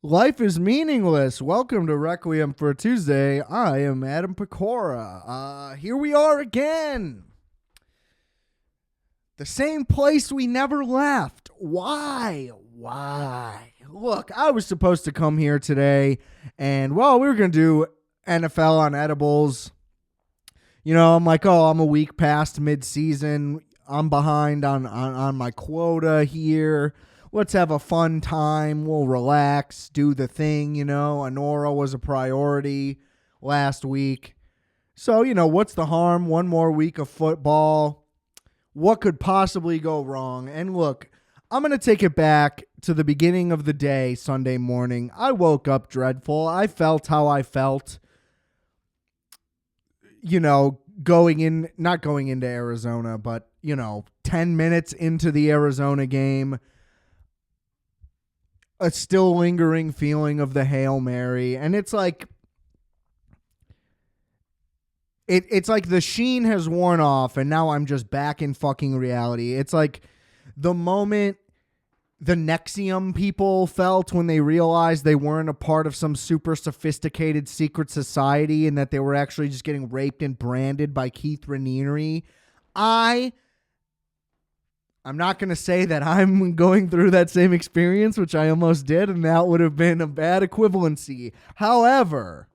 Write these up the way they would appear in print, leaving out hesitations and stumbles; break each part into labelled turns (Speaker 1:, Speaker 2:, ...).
Speaker 1: Life is meaningless. Welcome to Requiem for Tuesday. I am Adam Pecora. Here we are again. The same place we never left. Why? Look, I was supposed to come here today, and we were going to do NFL on edibles. You know, I'm like, I'm a week past mid-season. I'm behind on my quota here. Let's have a fun time. We'll relax, do the thing, Honora was a priority last week. So, what's the harm? One more week of football. What could possibly go wrong? And look, I'm going to take it back to the beginning of the day, Sunday morning. I woke up dreadful. I felt how I felt, not going into Arizona, but, 10 minutes into the Arizona game. A still lingering feeling of the Hail Mary. And it's like, it's like the sheen has worn off and now I'm just back in fucking reality. It's like the moment the Nexium people felt when they realized they weren't a part of some super sophisticated secret society and that they were actually just getting raped and branded by Keith Raniere. I'm not going to say that I'm going through that same experience, which I almost did, and that would have been a bad equivalency. However,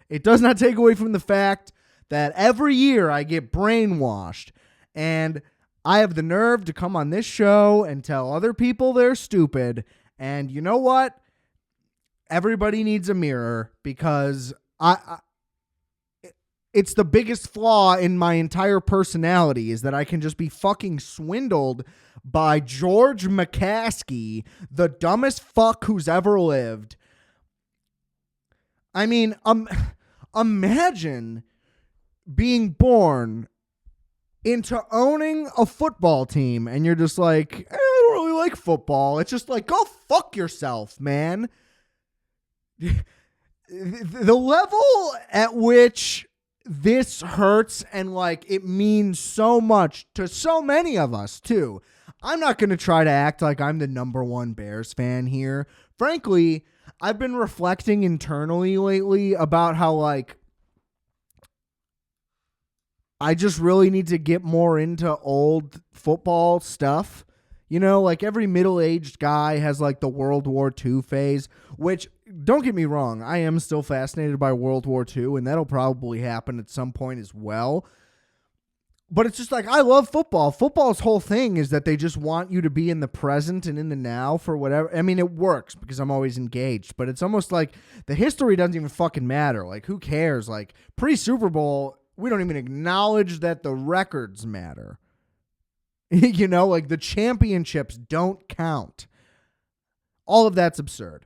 Speaker 1: it does not take away from the fact that every year I get brainwashed, and I have the nerve to come on this show and tell other people they're stupid. And you know what? Everybody needs a mirror because it's the biggest flaw in my entire personality is that I can just be fucking swindled by George McCaskey, the dumbest fuck who's ever lived. I mean, imagine being born into owning a football team and you're just like, I don't really like football. It's just like, go fuck yourself, man. The level at which this hurts and like it means so much to so many of us too. I'm not going to try to act like I'm the number one Bears fan here. Frankly, I've been reflecting internally lately about how like I just really need to get more into old football stuff. Like every middle-aged guy has like the World War II phase, which, don't get me wrong, I am still fascinated by World War II, and that'll probably happen at some point as well. But it's just like, I love football. Football's whole thing is that they just want you to be in the present and in the now for whatever. I mean, it works because I'm always engaged, but it's almost like the history doesn't even fucking matter. Like, who cares? Like, pre-Super Bowl, we don't even acknowledge that the records matter. Like the championships don't count. All of that's absurd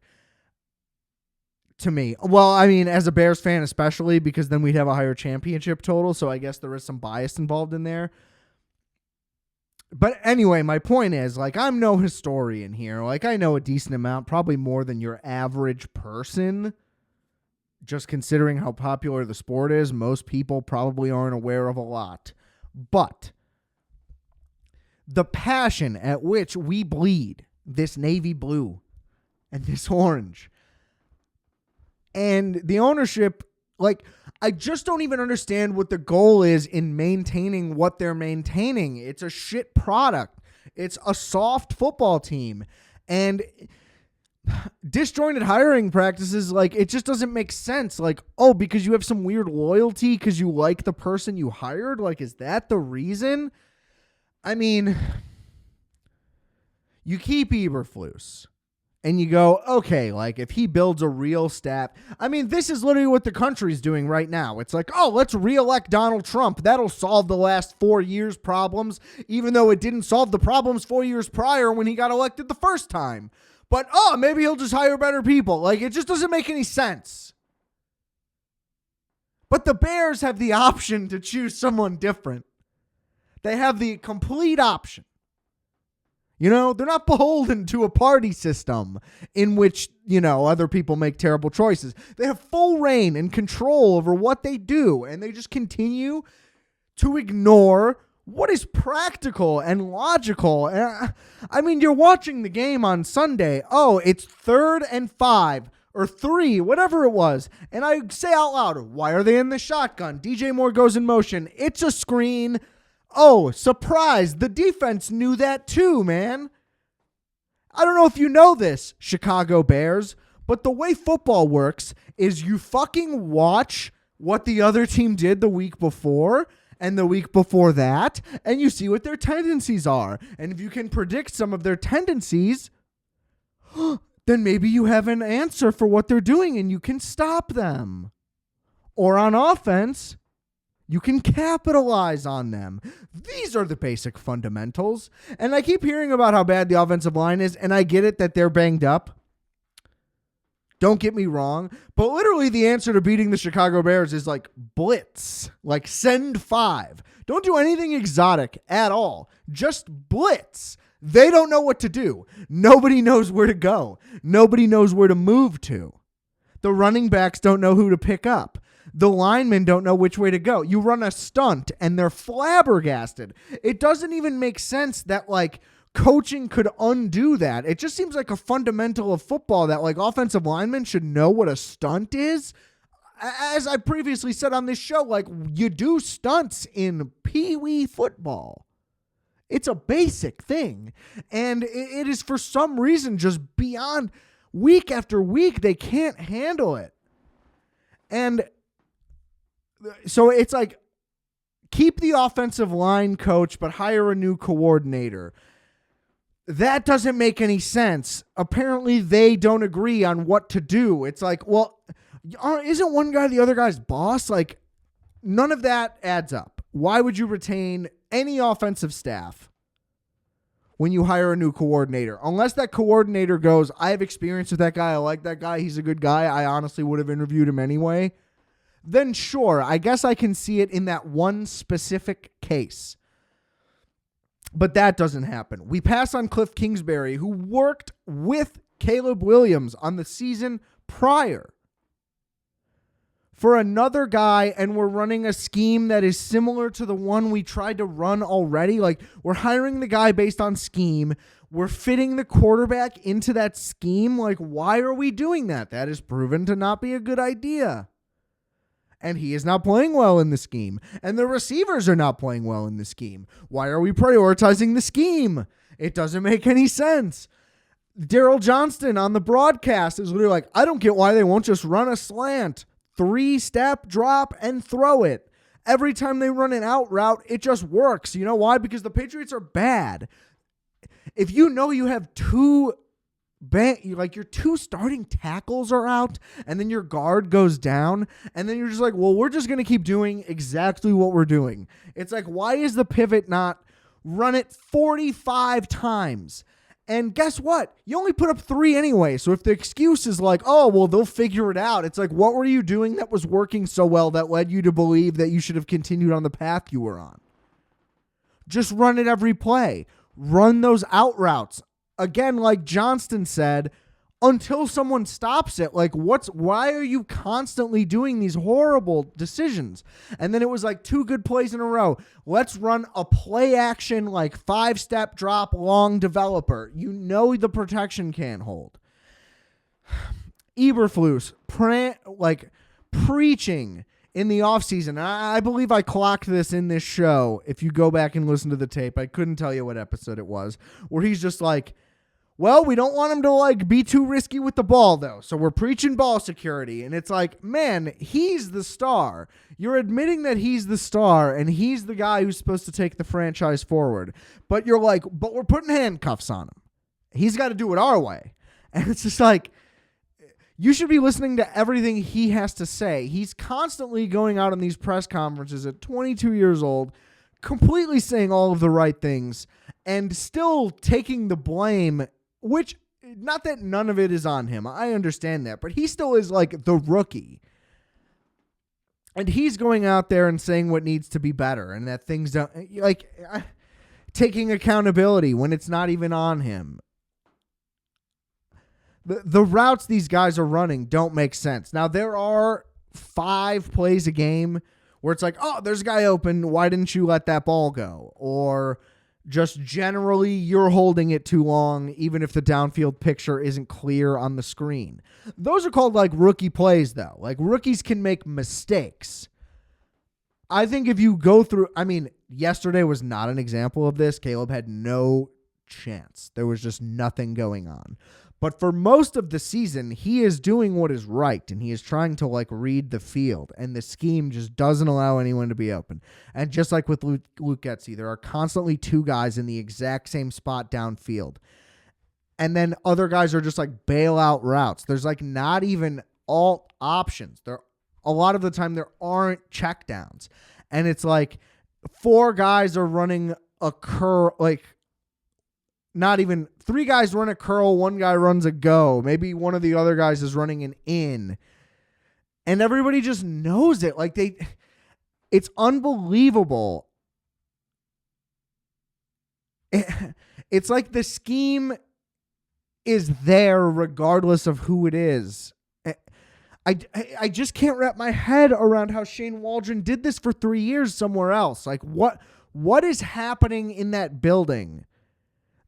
Speaker 1: to me. Well, I mean, as a Bears fan, especially because then we'd have a higher championship total. So I guess there is some bias involved in there. But anyway, my point is, like, I'm no historian here. Like, I know a decent amount, probably more than your average person. Just considering how popular the sport is, most people probably aren't aware of a lot. But the passion at which we bleed this navy blue and this orange and the ownership, like, I just don't even understand what the goal is in maintaining what they're maintaining. It's a shit product. It's a soft football team. And disjointed hiring practices, like, it just doesn't make sense. Like, because you have some weird loyalty because you like the person you hired? Like, is that the reason? I mean, you keep Eberflus and you go, okay, like if he builds a real staff, I mean, this is literally what the country's doing right now. It's like, let's reelect Donald Trump. That'll solve the last 4 years' problems, even though it didn't solve the problems 4 years prior when he got elected the first time. But, maybe he'll just hire better people. Like, it just doesn't make any sense. But the Bears have the option to choose someone different. They have the complete option. They're not beholden to a party system in which, other people make terrible choices. They have full reign and control over what they do, and they just continue to ignore What is practical and logical? I mean, you're watching the game on Sunday. Oh, it's 3rd and 5 or 3, whatever it was. And I say out loud, why are they in the shotgun? DJ Moore goes in motion. It's a screen. Oh, surprise. The defense knew that too, man. I don't know if you know this, Chicago Bears, but the way football works is you fucking watch what the other team did the week before and the week before that, and you see what their tendencies are. And if you can predict some of their tendencies, then maybe you have an answer for what they're doing and you can stop them. Or on offense, you can capitalize on them. These are the basic fundamentals. And I keep hearing about how bad the offensive line is, and I get it that they're banged up. Don't get me wrong, but literally the answer to beating the Chicago Bears is like blitz, like send 5. Don't do anything exotic at all. Just blitz. They don't know what to do. Nobody knows where to go. Nobody knows where to move to. The running backs don't know who to pick up. The linemen don't know which way to go. You run a stunt and they're flabbergasted. It doesn't even make sense that like coaching could undo that. It just seems like a fundamental of football that like offensive linemen should know what a stunt is. As I previously said on this show, like you do stunts in pee-wee football. It's a basic thing. And it is for some reason just beyond week after week, they can't handle it. And so it's like keep the offensive line coach, but hire a new coordinator. That doesn't make any sense. Apparently, they don't agree on what to do. It's like, well, isn't one guy the other guy's boss? Like, none of that adds up. Why would you retain any offensive staff when you hire a new coordinator? Unless that coordinator goes, I have experience with that guy. I like that guy. He's a good guy. I honestly would have interviewed him anyway. Then sure, I guess I can see it in that one specific case. But that doesn't happen. We pass on Cliff Kingsbury, who worked with Caleb Williams on the season prior for another guy, and we're running a scheme that is similar to the one we tried to run already. Like, we're hiring the guy based on scheme. We're fitting the quarterback into that scheme. Like, why are we doing that? That is proven to not be a good idea. And he is not playing well in the scheme. And the receivers are not playing well in the scheme. Why are we prioritizing the scheme? It doesn't make any sense. Daryl Johnston on the broadcast is literally like, I don't get why they won't just run a slant, 3-step drop and throw it. Every time they run an out route, it just works. You know why? Because the Patriots are bad. If you know you have your 2 starting tackles are out and then your guard goes down and then you're just like, well, we're just going to keep doing exactly what we're doing. It's like, why is the pivot not run it 45 times? And guess what? You only put up 3 anyway. So if the excuse is like, oh, well, they'll figure it out. It's like, what were you doing that was working so well that led you to believe that you should have continued on the path you were on? Just run it every play. Run those out routes. Again, like Johnston said, until someone stops it, like why are you constantly doing these horrible decisions? And then it was like 2 good plays in a row. Let's run a play action, like 5-step drop, long developer. You know the protection can't hold. Eberflus, preaching in the offseason. I believe I clocked this in this show. If you go back and listen to the tape, I couldn't tell you what episode it was, where he's just like, well, we don't want him to like be too risky with the ball though. So we're preaching ball security. And it's like, man, he's the star. You're admitting that he's the star and he's the guy who's supposed to take the franchise forward. But you're like, but we're putting handcuffs on him. He's got to do it our way. And it's just like, you should be listening to everything he has to say. He's constantly going out on these press conferences at 22 years old, completely saying all of the right things and still taking the blame. Which, not that none of it is on him. I understand that. But he still is like the rookie. And he's going out there and saying what needs to be better. And that things don't, like, taking accountability when it's not even on him. The routes these guys are running don't make sense. Now, there are 5 plays a game where it's like, oh, there's a guy open. Why didn't you let that ball go? Or just generally you're holding it too long, even if the downfield picture isn't clear on the screen. Those are called like rookie plays, though. Like rookies can make mistakes. I think if you go through, yesterday was not an example of this. Caleb had no chance. There was just nothing going on. But for most of the season, he is doing what is right, and he is trying to like read the field, and the scheme just doesn't allow anyone to be open. And just like with Luke Getsy, there are constantly two guys in the exact same spot downfield. And then other guys are just like bailout routes. There's like not even all options. A lot of the time there aren't checkdowns. And it's like four guys are running a curl, like not even three guys run a curl, one guy runs a go. Maybe one of the other guys is running an in. And everybody just knows it. Like it's unbelievable. It's like the scheme is there regardless of who it is. I just can't wrap my head around how Shane Waldron did this for 3 years somewhere else. Like what is happening in that building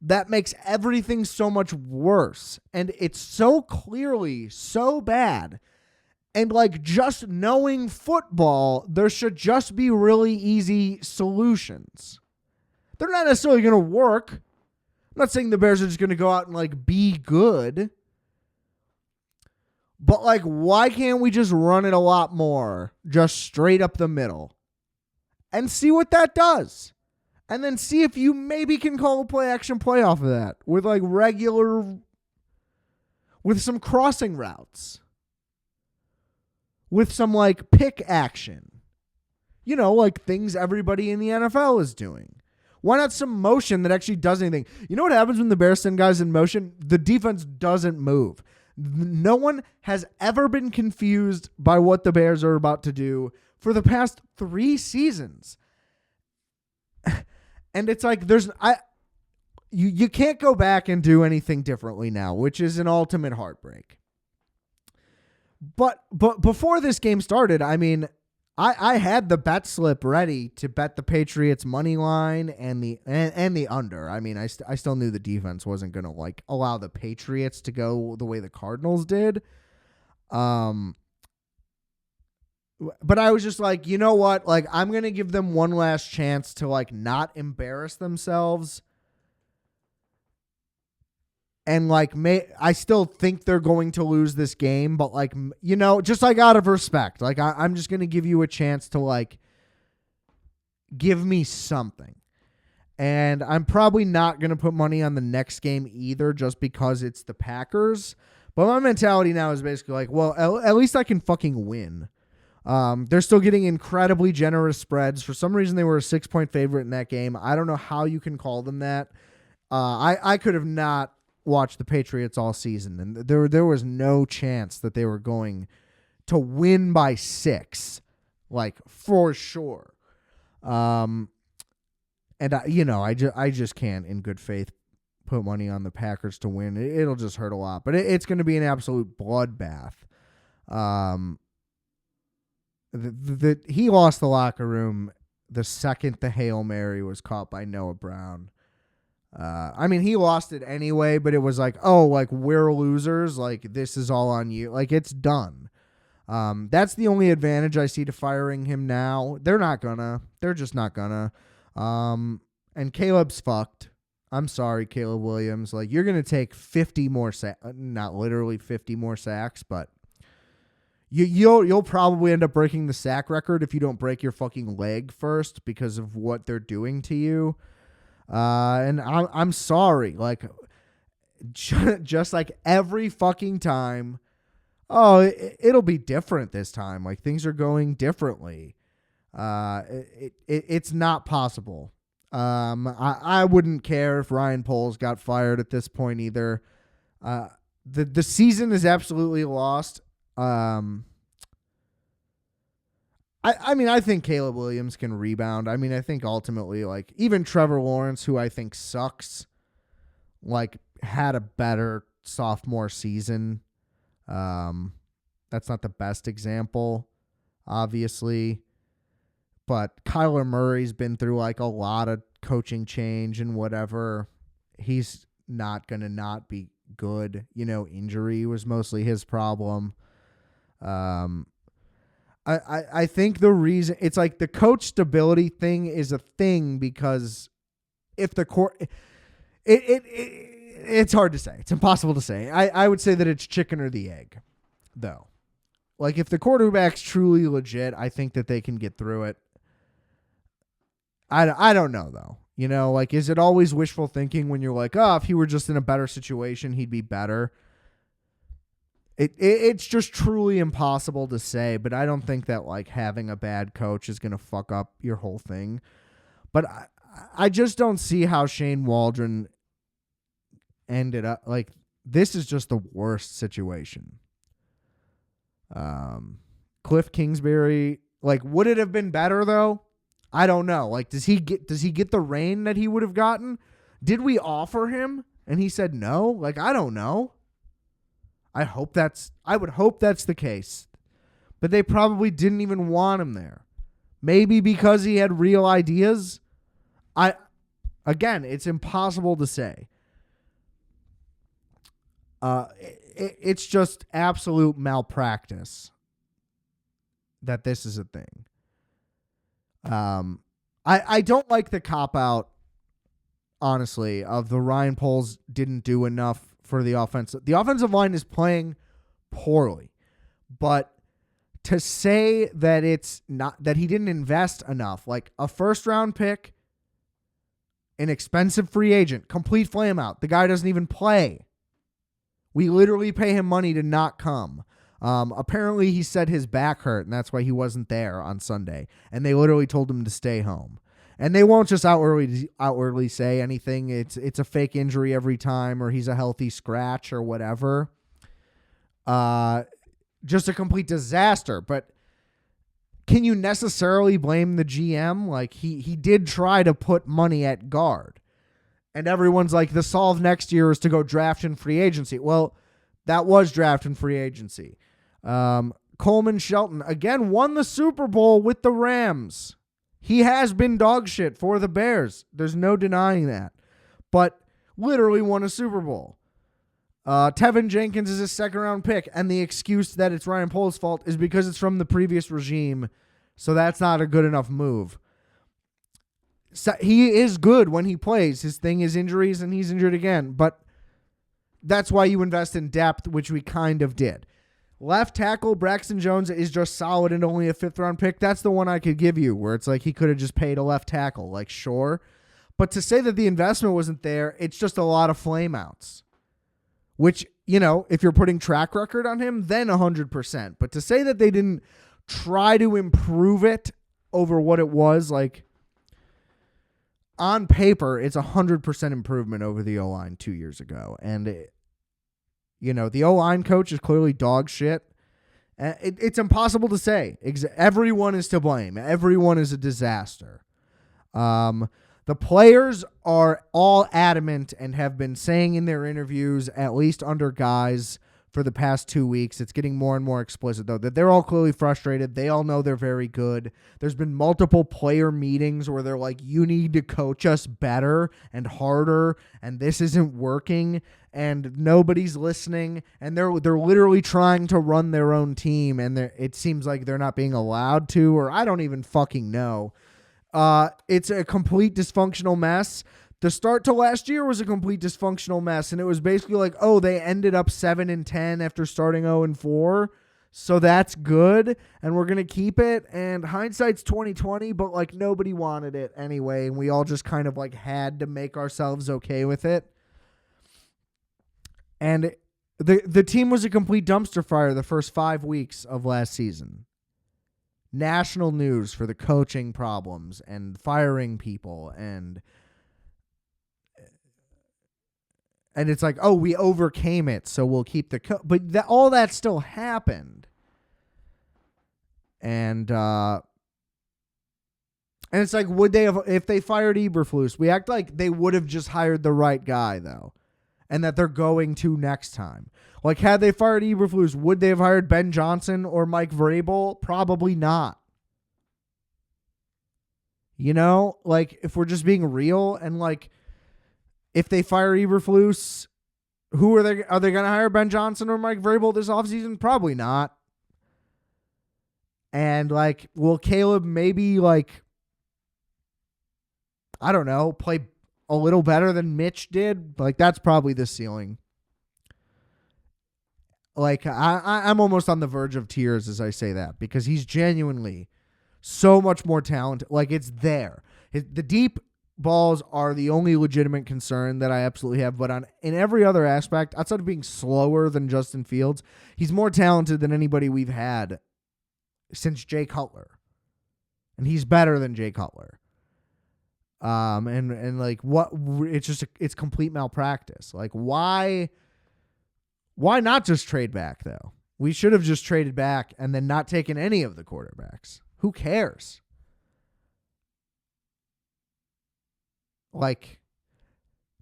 Speaker 1: that makes everything so much worse? And it's so clearly so bad. And like just knowing football, there should just be really easy solutions. They're not necessarily going to work. I'm not saying the Bears are just going to go out and like be good. But like, why can't we just run it a lot more, just straight up the middle, and see what that does? And then see if you maybe can call a play action play off of that with like with some crossing routes, with some like pick action, like things everybody in the NFL is doing. Why not some motion that actually does anything? You know what happens when the Bears send guys in motion? The defense doesn't move. No one has ever been confused by what the Bears are about to do for the past 3 seasons. And it's like you can't go back and do anything differently now, which is an ultimate heartbreak. But before this game started, I had the bet slip ready to bet the Patriots money line and the under. I still knew the defense wasn't going to like allow the Patriots to go the way the Cardinals did. But I was just like, you know what? Like, I'm going to give them one last chance to like not embarrass themselves. And like, I still think they're going to lose this game, but like, just like out of respect, like I'm just going to give you a chance to like give me something. And I'm probably not going to put money on the next game either, just because it's the Packers. But my mentality now is basically like, well, at least I can fucking win. They're still getting incredibly generous spreads. For some reason, they were a 6-point favorite in that game. I don't know how you can call them that. I could have not watched the Patriots all season, and there was no chance that they were going to win by 6, like for sure. And I just can't in good faith put money on the Packers to win. It'll just hurt a lot, but it's going to be an absolute bloodbath. He lost the locker room the second the Hail Mary was caught by Noah Brown. He lost it anyway, but it was like, oh, like we're losers. Like this is all on you. Like it's done. That's the only advantage I see to firing him now. They're just not gonna. And Caleb's fucked. I'm sorry, Caleb Williams. Like you're going to take 50 more not literally 50 more sacks, but you'll probably end up breaking the sack record if you don't break your fucking leg first because of what they're doing to you. And I'm sorry, like just like every fucking time. Oh, it'll be different this time. Like things are going differently. It's not possible. I wouldn't care if Ryan Poles got fired at this point either. The season is absolutely lost. I think Caleb Williams can rebound. I think ultimately, like, even Trevor Lawrence, who I think sucks, like, had a better sophomore season. That's not the best example, obviously. But Kyler Murray's been through like a lot of coaching change and whatever. He's not going to not be good. Injury was mostly his problem. I think the reason it's like the coach stability thing is a thing because if the court, it's hard to say. It's impossible to say. I would say that it's chicken or the egg, though. Like if the quarterback's truly legit, I think that they can get through it. I don't know though. Like is it always wishful thinking when you're like, oh, if he were just in a better situation, he'd be better. It's just truly impossible to say, but I don't think that like having a bad coach is going to fuck up your whole thing. But I just don't see how Shane Waldron ended up like this is just the worst situation. Cliff Kingsbury, like would it have been better though? I don't know. Like does he get the reign that he would have gotten? Did we offer him and he said no? Like I don't know. I would hope that's the case. But they probably didn't even want him there. Maybe because he had real ideas. Again, it's impossible to say. It's just absolute malpractice that this is a thing. I don't like the cop-out, honestly, of the Ryan Poles didn't do enough for the offense. The offensive line is playing poorly, but to say that it's not that he didn't invest enough, like a first-round pick, an expensive free agent, complete flameout. The guy doesn't even play. We literally pay him money to not come. Apparently, he said his back hurt, and that's why he wasn't there on Sunday. And they literally told him to stay home. And they won't just outwardly say anything. It's a fake injury every time, or he's a healthy scratch, or whatever. Just a complete disaster. But can you necessarily blame the GM? Like he did try to put money at guard, and everyone's like, the solve next year is to go draft in free agency. Well, that was draft in free agency. Coleman Shelton again won the Super Bowl with the Rams. He has been dog shit for the Bears. There's no denying that. But literally won a Super Bowl. Tevin Jenkins is a second-round pick, and the excuse that it's Ryan Poles' fault is because it's from the previous regime, so that's not a good enough move. So he is good when he plays. His thing is injuries, and he's injured again. But that's why you invest in depth, which we kind of did. Left tackle Braxton Jones is just solid and only a fifth-round pick. That's the one I could give you where it's like he could have just paid a left tackle. Like, sure. But to say that the investment wasn't there, it's just a lot of flameouts. Which, if you're putting track record on him, then 100%. But to say that they didn't try to improve it over what it was, like, on paper, it's 100% improvement over the O-line 2 years ago. And the O-line coach is clearly dog shit. It's impossible to say. Everyone is to blame. Everyone is a disaster. The players are all adamant and have been saying in their interviews, at least under guys, for the past 2 weeks. It's getting more and more explicit, though, that they're all clearly frustrated. They all know they're very good. There's been multiple player meetings where they're like, you need to coach us better and harder, and this isn't working, and nobody's listening, and they're literally trying to run their own team, and it seems like they're not being allowed to, or I don't even fucking know. It's a complete dysfunctional mess. The start to last year was a complete dysfunctional mess, and it was basically like, oh, they ended up 7-10 after starting 0-4, so that's good, and we're gonna keep it. And hindsight's 2020, but like nobody wanted it anyway, and we all just kind of like had to make ourselves okay with it. And the team was a complete dumpster fire the first 5 weeks of last season. National news for the coaching problems and firing people and it's like, oh, we overcame it, so we'll keep the but all that still happened. And it's like, would they have, if they fired Eberflus, we act like they would have just hired the right guy, though, and that they're going to next time. Like, had they fired Eberflus, would they have hired Ben Johnson or Mike Vrabel? Probably not. You know, like if we're just being real, and like if they fire Eberflus, who are they? Are they going to hire Ben Johnson or Mike Vrabel this offseason? Probably not. And like, will Caleb maybe like, I don't know, play a little better than Mitch did? Like that's probably the ceiling. Like I'm almost on the verge of tears as I say that, because he's genuinely so much more talented. Like it's there. The deep balls are the only legitimate concern that I absolutely have. But in every other aspect, outside of being slower than Justin Fields, he's more talented than anybody we've had since Jay Cutler. And he's better than Jay Cutler. And like what it's complete malpractice. Like why not just trade back though? We should have just traded back and then not taken any of the quarterbacks. Who cares? Like,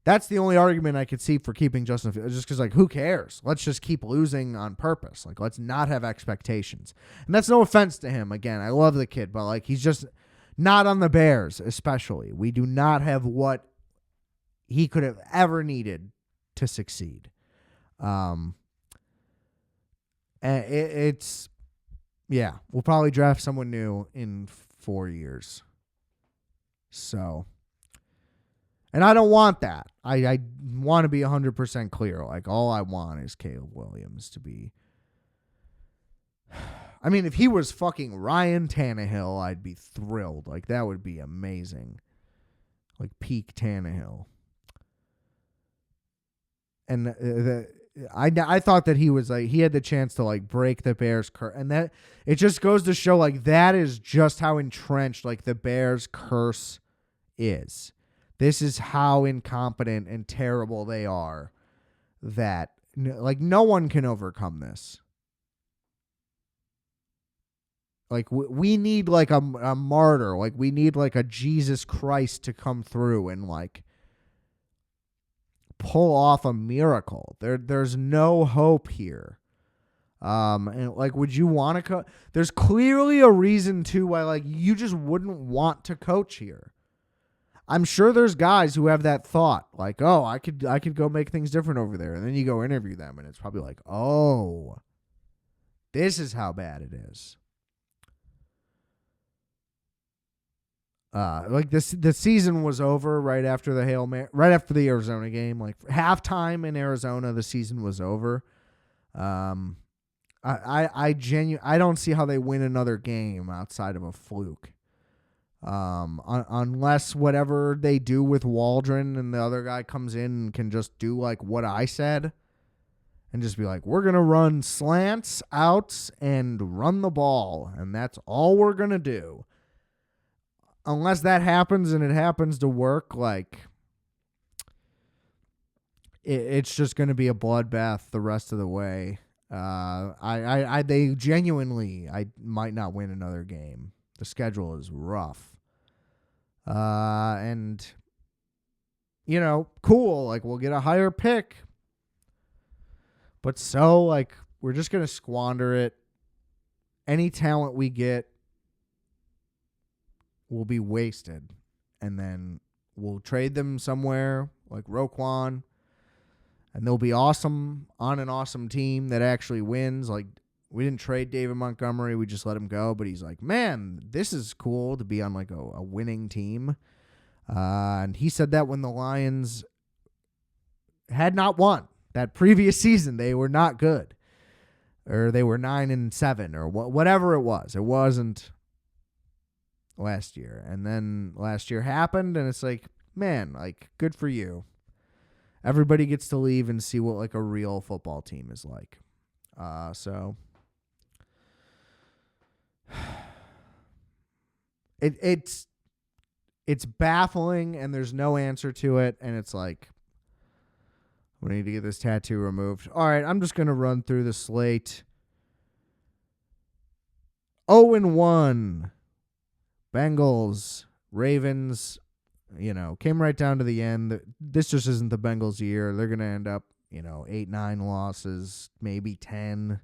Speaker 1: that's the only argument I could see for keeping Justin Fields, just because, like, who cares? Let's just keep losing on purpose. Like, let's not have expectations. And that's no offense to him. Again, I love the kid, but, like, he's just not on the Bears, especially. We do not have what he could have ever needed to succeed. And it's, yeah, we'll probably draft someone new in 4 years. So, and I don't want that. I want to be 100% clear. Like, all I want is Caleb Williams to be. I mean, if he was fucking Ryan Tannehill, I'd be thrilled. Like, that would be amazing. Like, peak Tannehill. And I thought that he was like, he had the chance to like break the Bears curse, and that it just goes to show like that is just how entrenched like the Bears curse is. This is how incompetent and terrible they are, that like no one can overcome this. Like we need like a martyr, like we need like a Jesus Christ to come through and like pull off a miracle. There's no hope here. And like, would you want to there's clearly a reason too why like you just wouldn't want to coach here. I'm sure there's guys who have that thought, like, oh, I could go make things different over there. And then you go interview them and it's probably like, oh, this is how bad it is. Like this, the season was over right after the right after the Arizona game. Like halftime in Arizona, the season was over. I don't see how they win another game outside of a fluke. Unless whatever they do with Waldron and the other guy comes in and can just do like what I said and just be like, we're going to run slants, outs, and run the ball. And that's all we're going to do. Unless that happens and it happens to work, like it's just going to be a bloodbath the rest of the way. They genuinely, I might not win another game. The schedule is rough. And you know, cool. Like we'll get a higher pick, but so like we're just going to squander it. Any talent we get will be wasted, and then we'll trade them somewhere like Roquan, and they'll be awesome on an awesome team that actually wins. Like we didn't trade David Montgomery, we just let him go, but he's like, man, this is cool to be on like a winning team. And he said that when the Lions had not won that previous season, they were not good, or they were 9-7 or whatever it was. It wasn't last year. And then last year happened, and it's like, man, like good for you. Everybody gets to leave and see what like a real football team is like. So it's baffling, and there's no answer to it, and it's like, we need to get this tattoo removed. All right, I'm just gonna run through the slate. 0-1. Bengals, Ravens, you know, came right down to the end. This just isn't the Bengals' year. They're going to end up, 8-9 losses, maybe 10.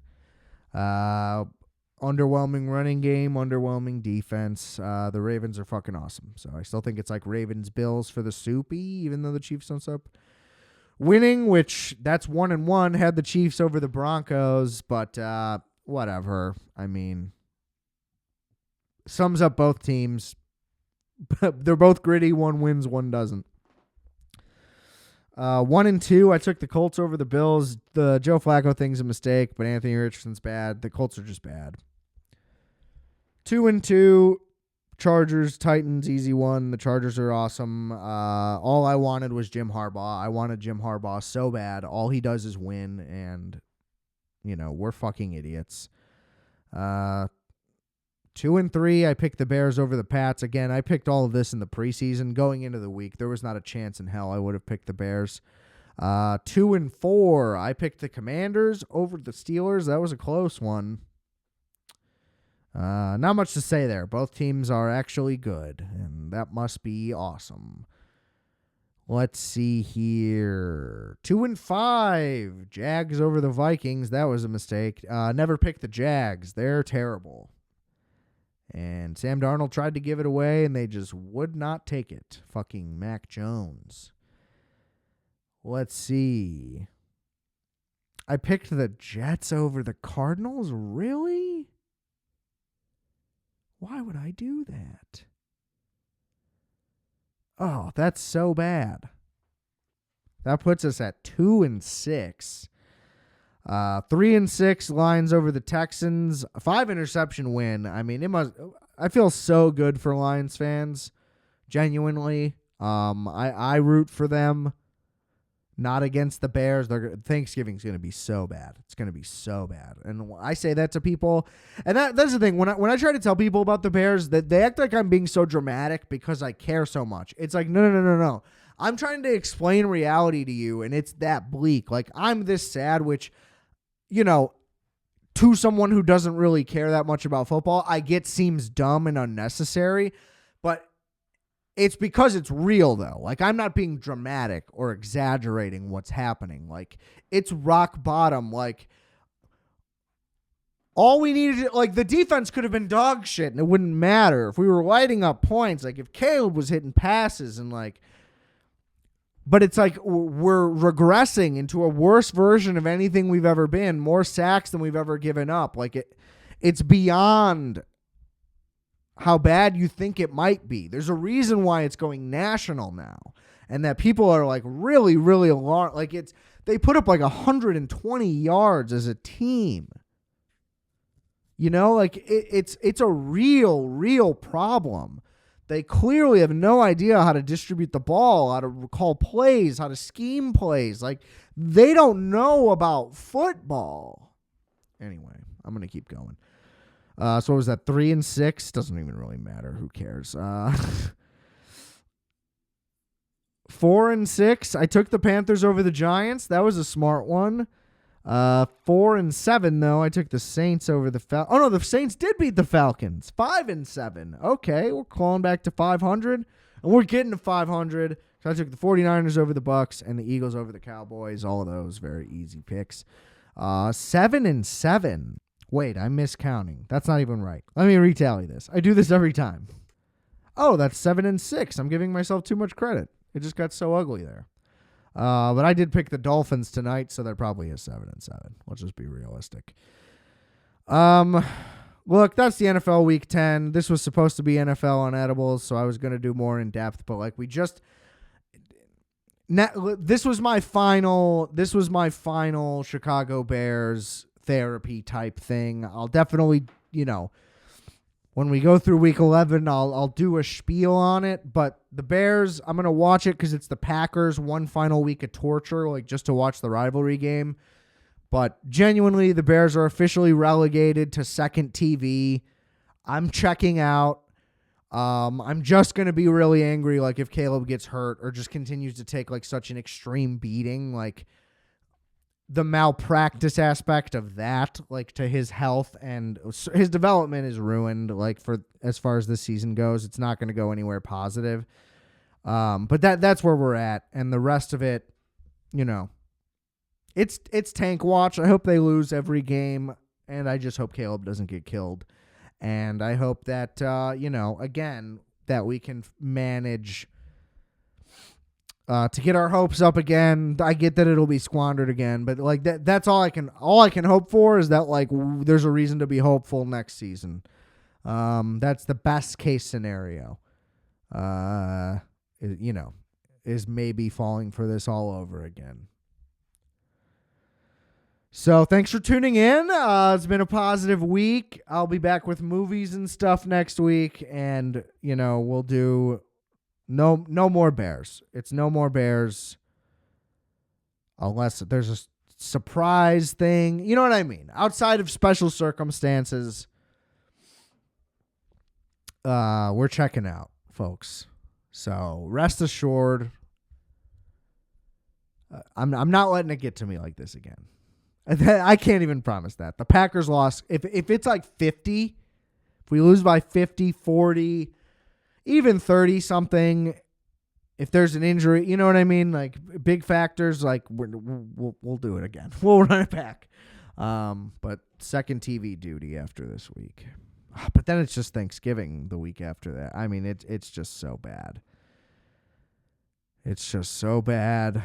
Speaker 1: underwhelming running game, underwhelming defense. The Ravens are fucking awesome. So I still think it's like Ravens-Bills for the soupy, even though the Chiefs don't stop winning, which that's 1-1. Had the Chiefs over the Broncos, but whatever. I mean, sums up both teams. They're both gritty. One wins, one doesn't. 1-2, I took the Colts over the Bills. The Joe Flacco thing's a mistake, but Anthony Richardson's bad. The Colts are just bad. 2-2, Chargers, Titans, easy one. The Chargers are awesome. All I wanted was Jim Harbaugh. I wanted Jim Harbaugh so bad. All he does is win, and, we're fucking idiots. 2-3, I picked the Bears over the Pats. Again, I picked all of this in the preseason. Going into the week, there was not a chance in hell I would have picked the Bears. 2-4, I picked the Commanders over the Steelers. That was a close one. Not much to say there. Both teams are actually good, and that must be awesome. Let's see here. 2-5, Jags over the Vikings. That was a mistake. Never picked the Jags. They're terrible. And Sam Darnold tried to give it away, and they just would not take it. Fucking Mac Jones. Let's see. I picked the Jets over the Cardinals? Really? Why would I do that? Oh, that's so bad. That puts us at 2-6. 3-6, Lions over the Texans. 5 interception win. I mean, I feel so good for Lions fans. Genuinely. I root for them. Not against the Bears. Thanksgiving's going to be so bad. It's going to be so bad. And I say that to people. And that's the thing. When I try to tell people about the Bears, that they act like I'm being so dramatic because I care so much. It's like, no. I'm trying to explain reality to you, and it's that bleak. Like, I'm this sad, which, to someone who doesn't really care that much about football, I get seems dumb and unnecessary, but it's because it's real, though. Like, I'm not being dramatic or exaggerating what's happening. Like, it's rock bottom. Like, all we needed, like, the defense could have been dog shit, and it wouldn't matter if we were lighting up points. Like, if Caleb was hitting passes and, like, but it's like we're regressing into a worse version of anything we've ever been, more sacks than we've ever given up. Like, it's beyond how bad you think it might be. There's a reason why it's going national now, and that people are like really, really alarmed. Like, they put up like 120 yards as a team. Like it's a real problem. They clearly have no idea how to distribute the ball, how to call plays, how to scheme plays. Like, they don't know about football. Anyway, I'm going to keep going. So what was that, 3-6? Doesn't even really matter. Who cares? 4-6. I took the Panthers over the Giants. That was a smart one. 4-7 though. I took the Saints over the Falcons. Oh no, the Saints did beat the Falcons. 5-7. Okay, we're clawing back to 500, and we're getting to 500. So I took the 49ers over the Bucks and the Eagles over the Cowboys. All of those very easy picks. 7-7. Wait, I'm miscounting. That's not even right. Let me retally this. I do this every time. Oh, that's 7-6. I'm giving myself too much credit. It just got so ugly there. But I did pick the Dolphins tonight, so that probably is 7-7. Let's just be realistic. Look, that's the NFL Week 10. This was supposed to be NFL on edibles, so I was going to do more in depth, but like this was my final Chicago Bears therapy type thing. I'll definitely, when we go through week 11, I'll do a spiel on it, but the Bears, I'm going to watch it because it's the Packers, one final week of torture, like just to watch the rivalry game. But genuinely, the Bears are officially relegated to second TV. I'm checking out. I'm just going to be really angry, like if Caleb gets hurt or just continues to take like such an extreme beating, like the malpractice aspect of that, like to his health and his development is ruined. Like for as far as this season goes, it's not going to go anywhere positive. But that's where we're at, and the rest of it, it's tank watch. I hope they lose every game. And I just hope Caleb doesn't get killed. And I hope that, again, that we can manage to get our hopes up again. I get that it'll be squandered again, but like that's all I can hope for is that like there's a reason to be hopeful next season. That's the best case scenario. Is maybe falling for this all over again. So thanks for tuning in. It's been a positive week. I'll be back with movies and stuff next week, and we'll do no more Bears. It's no more Bears unless there's a surprise thing. You know what I mean? Outside of special circumstances, we're checking out, folks. So rest assured, I'm not letting it get to me like this again. I can't even promise that. The Packers lost. If it's like 50, if we lose by 50, 40, even 30 something, if there's an injury, you know what I mean? Like big factors, like we'll do it again. We'll run it back. But second TV duty after this week. But then it's just Thanksgiving the week after that. I mean, it's just so bad. It's just so bad.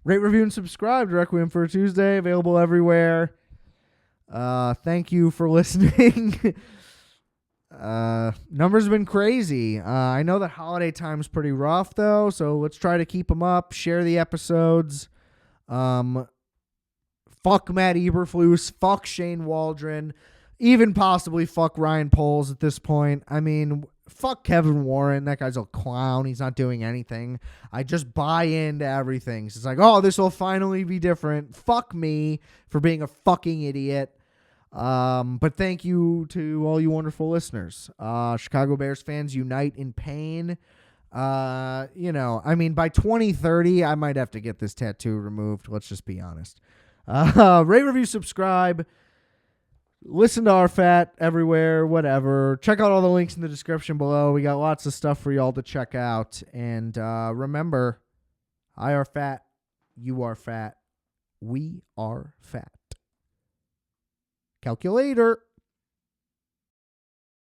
Speaker 1: Rate, review, and subscribe to Requiem for a Tuesday. Available everywhere. Thank you for listening. Numbers have been crazy. I know that holiday time's pretty rough, though, so let's try to keep them up. Share the episodes. Fuck Matt Eberflus. Fuck Shane Waldron. Even possibly fuck Ryan Poles at this point. I mean, fuck Kevin Warren. That guy's a clown. He's not doing anything. I just buy into everything. So it's like, oh, this will finally be different. Fuck me for being a fucking idiot. But thank you to all you wonderful listeners. Chicago Bears fans unite in pain. I mean, by 2030, I might have to get this tattoo removed. Let's just be honest. Rate, review, subscribe. Listen to RFAT everywhere, whatever. Check out all the links in the description below. We got lots of stuff for y'all to check out. And remember, I are fat, you are fat, we are fat. Calculator.